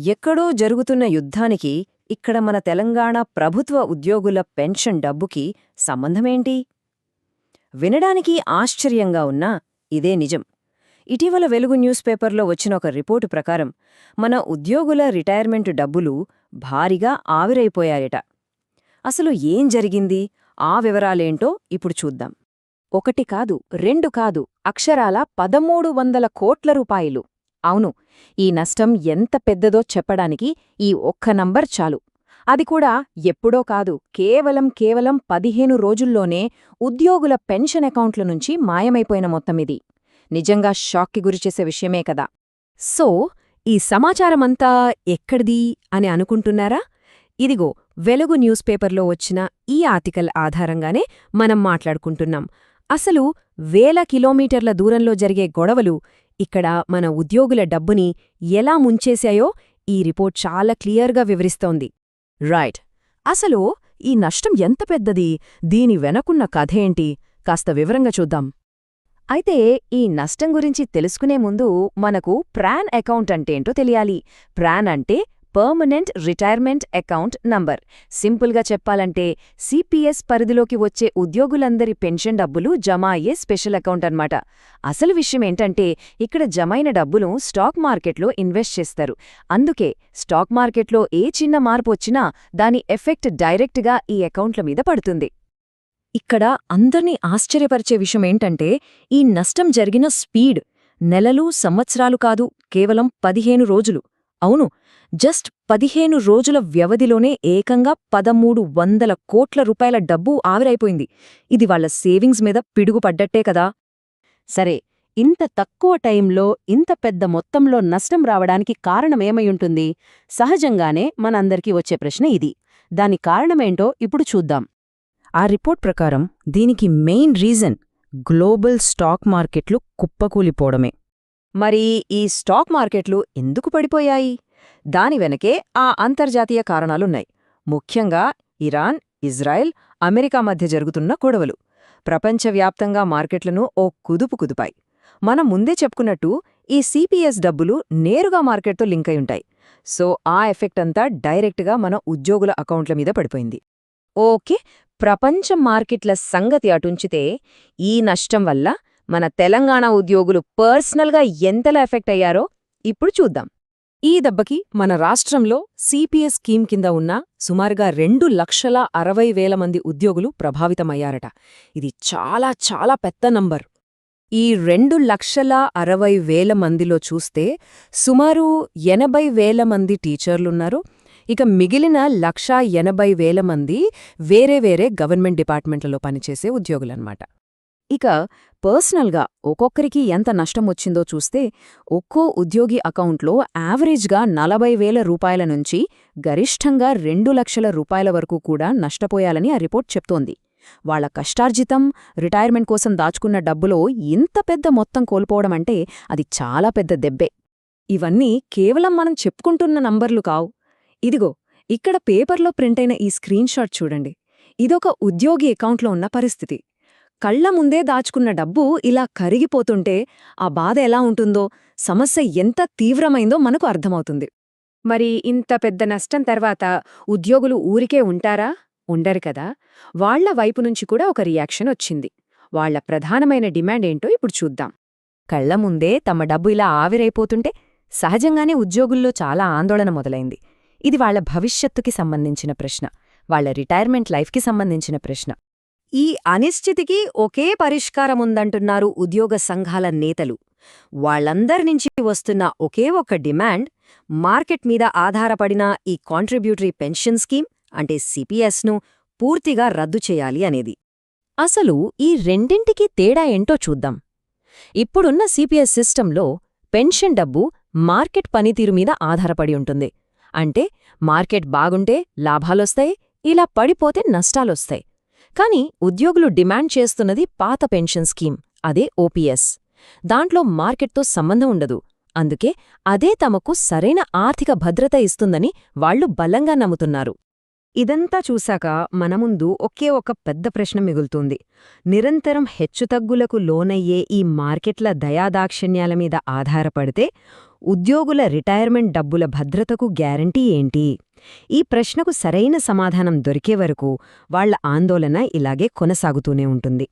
ఎక్కడో జరుగుతున్న యుద్ధానికి ఇక్కడ మన తెలంగాణ ప్రభుత్వ ఉద్యోగుల పెన్షన్ డబ్బుకి సంబంధమేంటి? వినడానికి ఆశ్చర్యంగా ఉన్నా ఇదే నిజం. ఇటీవల వెలుగు న్యూస్ పేపర్లో వచ్చిన ఒక రిపోర్టు ప్రకారం మన ఉద్యోగుల రిటైర్మెంటు డబ్బులు భారీగా ఆవిరైపోయాయట. అసలు ఏం జరిగింది, ఆ వివరాలేంటో ఇప్పుడు చూద్దాం. ఒకటి కాదు, రెండు కాదు, అక్షరాల 1300 కోట్ల రూపాయలు. అవును, ఈ నష్టం ఎంత పెద్దదో చెప్పడానికి ఈ ఒక్క నంబర్ చాలు. అది కూడా ఎప్పుడో కాదు, కేవలం 15 రోజుల్లోనే ఉద్యోగుల పెన్షన్ అకౌంట్ల నుంచి మాయమైపోయిన మొత్తమిది. నిజంగా షాక్కి గురిచేసే విషయమే కదా. సో ఈ సమాచారమంతా ఎక్కడిది అని అనుకుంటున్నారా? ఇదిగో వెలుగు న్యూస్ పేపర్లో వచ్చిన ఈ ఆర్టికల్ ఆధారంగానే మనం మాట్లాడుకుంటున్నాం. అసలు వేల కిలోమీటర్ల దూరంలో జరిగే గొడవలు ఇక్కడ మన ఉద్యోగుల డబ్బుని ఎలా ముంచేశాయో ఈ రిపోర్ట్ చాలా క్లియర్గా వివరిస్తోంది. రైట్. అసలు ఈ నష్టం ఎంత పెద్దది, దీని వెనకున్న కథేంటి, కాస్త వివరంగా చూద్దాం. అయితే ఈ నష్టం గురించి తెలుసుకునే ముందు మనకు ప్రాన్ అకౌంట్ అంటేంటో తెలియాలి. ప్రాన్ అంటే పర్మనెంట్ రిటైర్మెంట్ అకౌంట్ నంబర్. సింపుల్గా చెప్పాలంటే సిపిఎస్ పరిధిలోకి వచ్చే ఉద్యోగులందరి పెన్షన్ డబ్బులు జమ అయ్యే స్పెషల్ అకౌంట్ అన్నమాట. అసలు విషయమేంటంటే ఇక్కడ జమైన డబ్బును స్టాక్ మార్కెట్లో ఇన్వెస్ట్ చేస్తారు. అందుకే స్టాక్ మార్కెట్లో ఏ చిన్న మార్పు వచ్చినా దాని ఎఫెక్ట్ డైరెక్ట్గా ఈ అకౌంట్ల మీద పడుతుంది. ఇక్కడ అందర్నీ ఆశ్చర్యపరిచే విషయమేంటంటే ఈ నష్టం జరిగిన స్పీడ్ నెలలు, సంవత్సరాలు కాదు, కేవలం 15 రోజులు. అవును, జస్ట్ 15 రోజుల వ్యవధిలోనే ఏకంగా 1300 కోట్ల రూపాయల డబ్బు ఆవిరైపోయింది. ఇది వాళ్ల సేవింగ్స్ మీద పిడుగుపడ్డట్టే కదా. సరే, ఇంత తక్కువ టైంలో ఇంత పెద్ద మొత్తంలో నష్టం రావడానికి కారణమేమయుంటుంది? సహజంగానే మనందరికీ వచ్చే ప్రశ్న ఇది. దాని కారణమేంటో ఇప్పుడు చూద్దాం. ఆ రిపోర్ట్ ప్రకారం దీనికి మెయిన్ రీజన్ గ్లోబల్ స్టాక్ మార్కెట్లు కుప్పకూలిపోవడమే. మరి ఈ స్టాక్ మార్కెట్లు ఎందుకు పడిపోయాయి? దాని వెనకే ఆ అంతర్జాతీయ కారణాలున్నాయి. ముఖ్యంగా ఇరాన్, ఇజ్రాయెల్, అమెరికా మధ్య జరుగుతున్న గొడవలు ప్రపంచవ్యాప్తంగా మార్కెట్లను ఓ కుదుపుకుదుపాయి. మనం ముందే చెప్పుకున్నట్టు ఈ సిపిఎస్ డబ్బులు నేరుగా మార్కెట్తో లింక్ అయి ఉంటాయి. సో ఆ ఎఫెక్ట్ అంతా డైరెక్ట్గా మన ఉద్యోగుల అకౌంట్ల మీద పడిపోయింది. ఓకే, ప్రపంచ మార్కెట్ల సంగతి అటుంచితే ఈ నష్టం వల్ల మన తెలంగాణ ఉద్యోగులు పర్సనల్గా ఎంతలా ఎఫెక్ట్ అయ్యారో ఇప్పుడు చూద్దాం. ఈ దెబ్బకి మన రాష్ట్రంలో సిపిఎస్ స్కీమ్ కింద ఉన్న సుమారుగా 2,60,000 మంది ఉద్యోగులు ప్రభావితమయ్యారట. ఇది చాలా చాలా పెద్ద నంబర్. ఈ 2,60,000 మందిలో చూస్తే సుమారు 80,000 మంది టీచర్లున్నారు. ఇక మిగిలిన 1,80,000 మంది వేరే గవర్నమెంట్ డిపార్ట్మెంట్లలో పనిచేసే ఉద్యోగులన్నమాట. ఇక పర్సనల్గా ఒక్కొక్కరికి ఎంత నష్టం వచ్చిందో చూస్తే ఒక్కో ఉద్యోగి అకౌంట్లో యావరేజ్గా 40,000 రూపాయల నుంచి గరిష్టంగా 2 లక్షల రూపాయల వరకు కూడా నష్టపోయాలని ఆ రిపోర్ట్ చెప్తోంది. వాళ్ల కష్టార్జితం, రిటైర్మెంట్ కోసం దాచుకున్న డబ్బులో ఇంత పెద్ద మొత్తం కోల్పోవడమంటే అది చాలా పెద్ద దెబ్బే. ఇవన్నీ కేవలం మనం చెప్పుకుంటున్న నంబర్లు కావు. ఇదిగో ఇక్కడ పేపర్లో ప్రింటైన ఈ స్క్రీన్షాట్ చూడండి. ఇదొక ఉద్యోగి అకౌంట్లో ఉన్న పరిస్థితి. కళ్ల ముందే దాచుకున్న డబ్బు ఇలా కరిగిపోతుంటే ఆ బాధ ఎలా ఉంటుందో, సమస్య ఎంత తీవ్రమైందో మనకు అర్థమవుతుంది. మరి ఇంత పెద్ద నష్టం తర్వాత ఉద్యోగులు ఊరికే ఉంటారా? ఉండరు కదా. వాళ్ల వైపునుంచి కూడా ఒక రియాక్షన్ వచ్చింది. వాళ్ల ప్రధానమైన డిమాండ్ ఏంటో ఇప్పుడు చూద్దాం. కళ్ల ముందే తమ డబ్బు ఇలా ఆవిరైపోతుంటే సహజంగానే ఉద్యోగుల్లో చాలా ఆందోళన మొదలైంది. ఇది వాళ్ల భవిష్యత్తుకి సంబంధించిన ప్రశ్న, వాళ్ల రిటైర్మెంట్ లైఫ్కి సంబంధించిన ప్రశ్న. ఈ అనిశ్చితికి ఒకే పరిష్కారముందంటున్నారు ఉద్యోగ సంఘాల నేతలు. వాళ్లందర్నుంచి వస్తున్న ఒకే ఒక్క డిమాండ్ మార్కెట్ మీద ఆధారపడిన ఈ కాంట్రిబ్యూటరీ పెన్షన్ స్కీమ్ అంటే సిపిఎస్ను పూర్తిగా రద్దు చేయాలి అనేది. అసలు ఈ రెండింటికీ తేడా ఏంటో చూద్దాం. ఇప్పుడున్న సిపిఎస్ సిస్టంలో పెన్షన్ డబ్బు మార్కెట్ పనితీరు మీద ఆధారపడి ఉంటుంది. అంటే మార్కెట్ బాగుంటే లాభాలొస్తాయి, ఇలా పడిపోతే నష్టాలొస్తాయి. కాని ఉద్యోగులు డిమాండ్ చేస్తున్నది పాత పెన్షన్ స్కీమ్, అదే ఓపీఎస్. దాంట్లో మార్కెట్తో సంబంధం ఉండదు. అందుకే అదే తమకు సరైన ఆర్థిక భద్రత ఇస్తుందని వాళ్లు బలంగా నమ్ముతున్నారు. ఇదంతా చూశాక మన ముందు ఒకే ఒక పెద్ద ప్రశ్న మిగులుతుంది. నిరంతరం హెచ్చుతగ్గులకు లోనయ్యే ఈ మార్కెట్ల దయాదాక్షిణ్యాల మీద ఆధారపడితే ఉద్యోగుల రిటైర్మెంట్ డబ్బుల భద్రతకు గ్యారంటీ ఏంటి? ఈ ప్రశ్నకు సరైన సమాధానం దొరికే వరకు వాళ్ల ఆందోళన ఇలాగే కొనసాగుతూనే ఉంటుంది.